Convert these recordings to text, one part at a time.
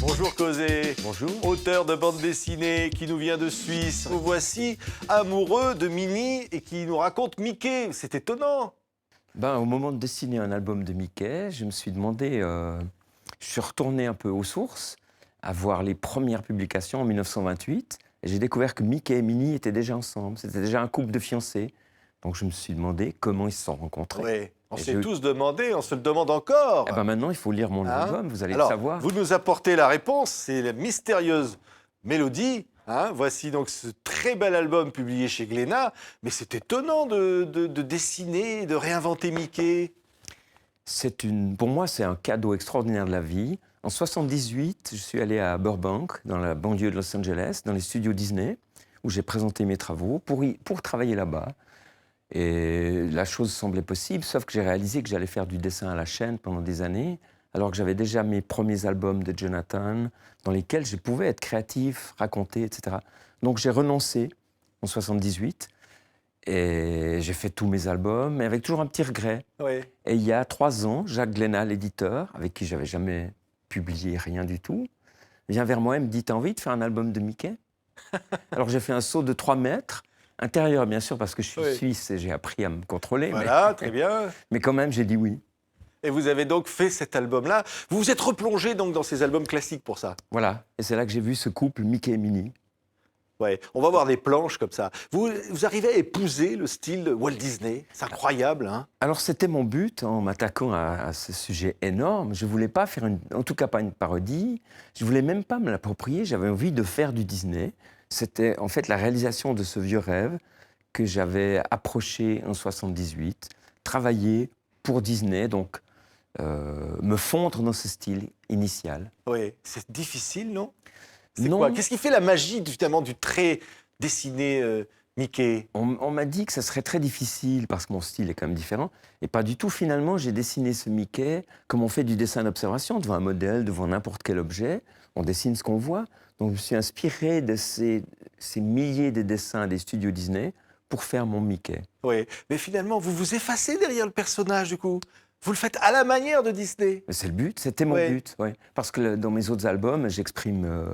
Bonjour Cosé. Bonjour. Auteur de bande dessinée qui nous vient de Suisse. Vous voici amoureux de Minnie et qui nous raconte Mickey. C'est étonnant. Au moment de dessiner un album de Mickey, je me suis demandé, je suis retourné un peu aux sources, à voir les premières publications en 1928, et j'ai découvert que Mickey et Minnie étaient déjà ensemble, c'était déjà un couple de fiancés. Donc je me suis demandé comment ils se sont rencontrés. Oui, on Et s'est tous demandé, on se le demande encore. Maintenant, il faut lire mon Hein album, vous allez Alors, le savoir. vous nous apportez la réponse, c'est la mystérieuse mélodie. Voici donc ce très bel album publié chez Glénat. Mais c'est étonnant de dessiner, de réinventer Mickey. Pour moi, c'est un cadeau extraordinaire de la vie. En 78, je suis allé à Burbank, dans la banlieue de Los Angeles, dans les studios Disney, où j'ai présenté mes travaux pour travailler là-bas. Et la chose semblait possible, sauf que j'ai réalisé que j'allais faire du dessin à la chaîne pendant des années, alors que j'avais déjà mes premiers albums de Jonathan, dans lesquels je pouvais être créatif, raconter, etc. Donc j'ai renoncé en 78, et j'ai fait tous mes albums, mais avec toujours un petit regret. Oui. Et il y a 3 ans, Jacques Glénat, l'éditeur, avec qui j'avais jamais publié rien du tout, vient vers moi et me dit « T'as envie de faire un album de Mickey ?» Alors j'ai fait un saut de 3 mètres, intérieur bien sûr, parce que je suis suisse et j'ai appris à me contrôler. Voilà, très bien. Mais quand même, j'ai dit oui. Et vous avez donc fait cet album-là. Vous vous êtes replongé donc dans ces albums classiques pour ça. Voilà, et c'est là que j'ai vu ce couple Mickey et Minnie. Ouais, on va voir des planches comme ça. Vous arrivez à épouser le style de Walt Disney. C'est incroyable, hein. Alors c'était mon but en m'attaquant à ce sujet énorme. Je voulais pas faire en tout cas pas une parodie. Je voulais même pas me l'approprier. J'avais envie de faire du Disney. C'était en fait la réalisation de ce vieux rêve que j'avais approché en 78, travailler pour Disney, donc me fondre dans ce style initial. Oui, c'est difficile, non? C'est Non. quoi? Qu'est-ce qui fait la magie finalement du trait dessiné Mickey? On m'a dit que ça serait très difficile parce que mon style est quand même différent. Et pas du tout, finalement, j'ai dessiné ce Mickey comme on fait du dessin d'observation, devant un modèle, devant n'importe quel objet. On dessine ce qu'on voit. Donc je me suis inspiré de ces milliers de dessins des studios Disney pour faire mon Mickey. Oui, mais finalement, vous vous effacez derrière le personnage, du coup. Vous le faites à la manière de Disney. Mais c'est le but, c'était mon but. Ouais. Parce que dans mes autres albums, j'exprime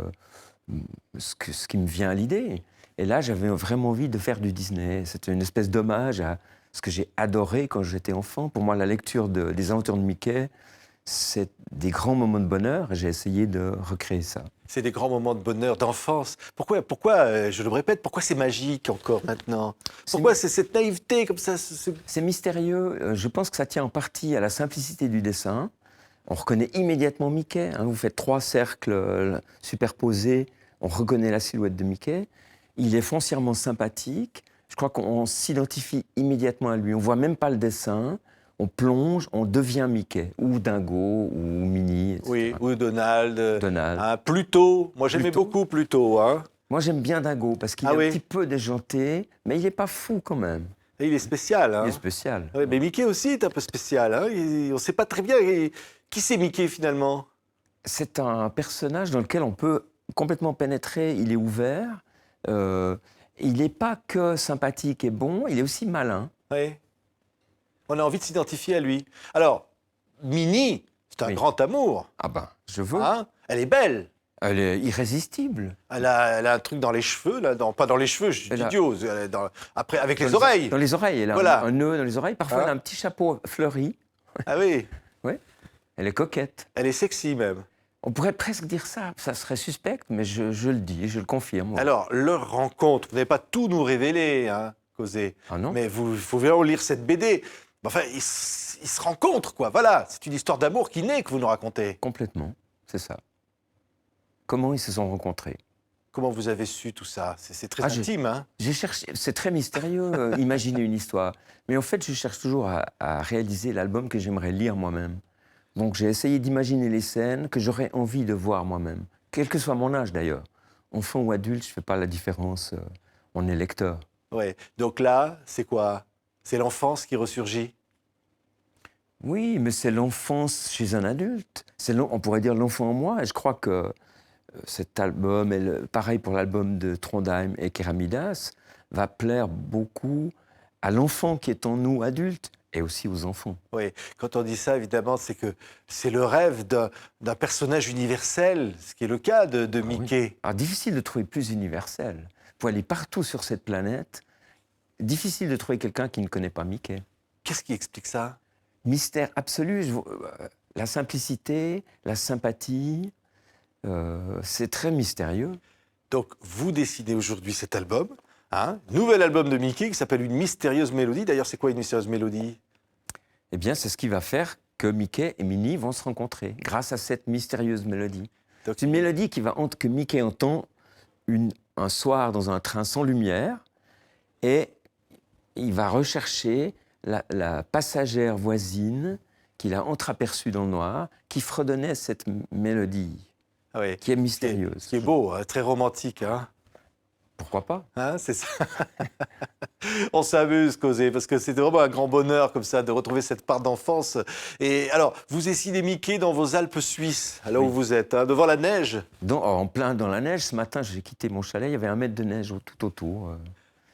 ce qui me vient à l'idée. Et là, j'avais vraiment envie de faire du Disney. C'était une espèce d'hommage à ce que j'ai adoré quand j'étais enfant. Pour moi, la lecture des aventures de Mickey, c'est des grands moments de bonheur. Et j'ai essayé de recréer ça. C'est des grands moments de bonheur, d'enfance. Pourquoi, je le répète, pourquoi c'est magique encore maintenant? Pourquoi c'est cette naïveté comme ça? C'est mystérieux. Je pense que ça tient en partie à la simplicité du dessin. On reconnaît immédiatement Mickey. Vous faites 3 cercles superposés, on reconnaît la silhouette de Mickey. Il est foncièrement sympathique. Je crois qu'on s'identifie immédiatement à lui. On ne voit même pas le dessin. On plonge, on devient Mickey, ou Dingo, ou Minnie, etc. Oui, ou Donald. Donald. Pluto. Moi, j'aimais beaucoup Pluto. Moi, j'aime bien Dingo, parce qu'il est un petit peu déjanté, mais il n'est pas fou quand même. Et il est spécial. Il est spécial. Oui, mais Mickey aussi est un peu spécial. On ne sait pas très bien qui c'est Mickey finalement. C'est un personnage dans lequel on peut complètement pénétrer. Il est ouvert. Il n'est pas que sympathique et bon, il est aussi malin. Oui. On a envie de s'identifier à lui. Alors, Minnie, c'est un grand amour. Je veux. Elle est belle. Elle est irrésistible. Elle a un truc dans les cheveux, là, pas dans les cheveux, je suis idiot. Après, avec les oreilles. Dans les oreilles, elle a un nœud dans les oreilles. Parfois, elle a un petit chapeau fleuri. Ah oui. Oui. Elle est coquette. Elle est sexy même. On pourrait presque dire ça. Ça serait suspect, mais je le dis, je le confirme. Alors, leur rencontre, vous n'avez pas tout nous révélé, Cosé. Ah non. Mais vous vraiment lire cette BD. Enfin, ils se rencontrent, quoi. Voilà, c'est une histoire d'amour qui naît que vous nous racontez. Complètement, c'est ça. Comment ils se sont rencontrés? Comment vous avez su tout ça? C'est très intime, J'ai cherché, c'est très mystérieux, imaginer une histoire. Mais en fait, je cherche toujours à réaliser l'album que j'aimerais lire moi-même. Donc j'ai essayé d'imaginer les scènes que j'aurais envie de voir moi-même, quel que soit mon âge d'ailleurs. Enfant ou adulte, je ne fais pas la différence, on est lecteur. Ouais. Donc là, c'est quoi? C'est l'enfance qui ressurgit? Oui, mais c'est l'enfance chez un adulte. On pourrait dire l'enfant en moi. Et je crois que cet album, pareil pour l'album de Trondheim et Keramidas, va plaire beaucoup à l'enfant qui est en nous adulte et aussi aux enfants. Oui, quand on dit ça, évidemment, c'est que c'est le rêve d'un personnage universel, ce qui est le cas de Ah oui. Mickey. Alors, difficile de trouver plus universel. Vous pouvez aller partout sur cette planète. Difficile de trouver quelqu'un qui ne connaît pas Mickey. Qu'est-ce qui explique ça? Mystère absolu. La simplicité, la sympathie, c'est très mystérieux. Donc, vous décidez aujourd'hui cet album, nouvel album de Mickey qui s'appelle Une mystérieuse mélodie. D'ailleurs, c'est quoi une mystérieuse mélodie? Eh bien, c'est ce qui va faire que Mickey et Minnie vont se rencontrer, grâce à cette mystérieuse mélodie. Donc, C'est une mélodie que Mickey entend un soir dans un train sans lumière, et il va rechercher la passagère voisine qu'il a entreaperçue dans le noir, qui fredonnait cette mélodie, ah oui, qui est mystérieuse. ce qui est beau, très romantique. Pourquoi pas? C'est ça. On s'amuse, Causé, parce que c'était vraiment un grand bonheur comme ça de retrouver cette part d'enfance. Et alors, vous dessinez Mickey dans vos Alpes suisses, là où vous êtes, devant la neige. En plein dans la neige, ce matin, j'ai quitté mon chalet, il y avait 1 mètre de neige tout autour.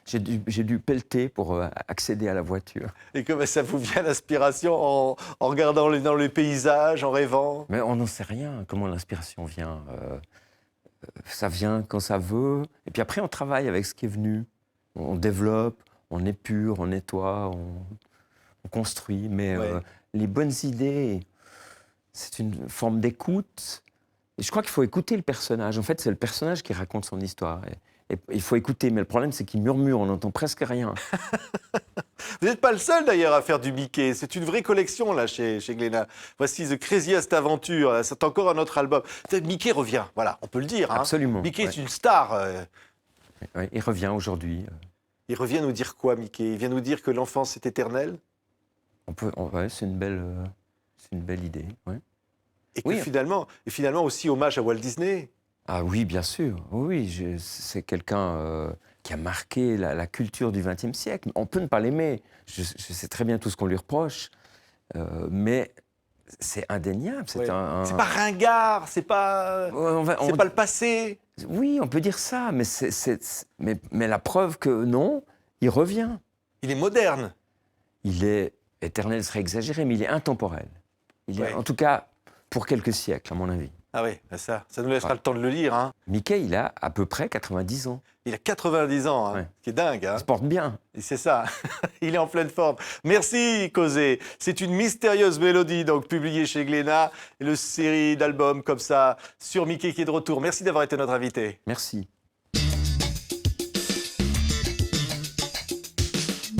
J'ai dû pelleter pour accéder à la voiture. Et comment ça vous vient l'inspiration en regardant dans les paysages, en rêvant? Mais on n'en sait rien, comment l'inspiration vient. Ça vient quand ça veut. Et puis après, on travaille avec ce qui est venu. On développe, on épure, on nettoie, on construit. Mais les bonnes idées, c'est une forme d'écoute. Et je crois qu'il faut écouter le personnage. En fait, c'est le personnage qui raconte son histoire. Et il faut écouter. Mais le problème, c'est qu'il murmure, on n'entend presque rien. Vous n'êtes pas le seul d'ailleurs à faire du Mickey. C'est une vraie collection là chez Glénat. Voici The Craziest Adventure. Là, c'est encore un autre album. Mickey revient, voilà, on peut le dire. Absolument. Mickey est une star. Ouais, il revient aujourd'hui. Il revient nous dire quoi, Mickey? Il vient nous dire que l'enfance est éternelle? C'est une belle idée. Ouais. Et que finalement aussi hommage à Walt Disney. Ah oui, bien sûr. Oui, c'est quelqu'un qui a marqué la culture du XXe siècle. On peut ne pas l'aimer. Je sais très bien tout ce qu'on lui reproche. Mais c'est indéniable. C'est pas ringard, c'est pas le passé. Oui, on peut dire ça, mais la preuve que non, il revient. Il est moderne. Il est éternel, serait exagéré, mais il est intemporel. En tout cas, pour quelques siècles, à mon avis. Ah oui, ça nous laissera le temps de le lire. Mickey, il a à peu près 90 ans. Il a 90 ans, ce qui est dingue. Il se porte bien. Et c'est ça, il est en pleine forme. Merci, Causé. C'est une mystérieuse mélodie, donc publiée chez Glénat, et le série d'albums comme ça sur Mickey qui est de retour. Merci d'avoir été notre invité. Merci.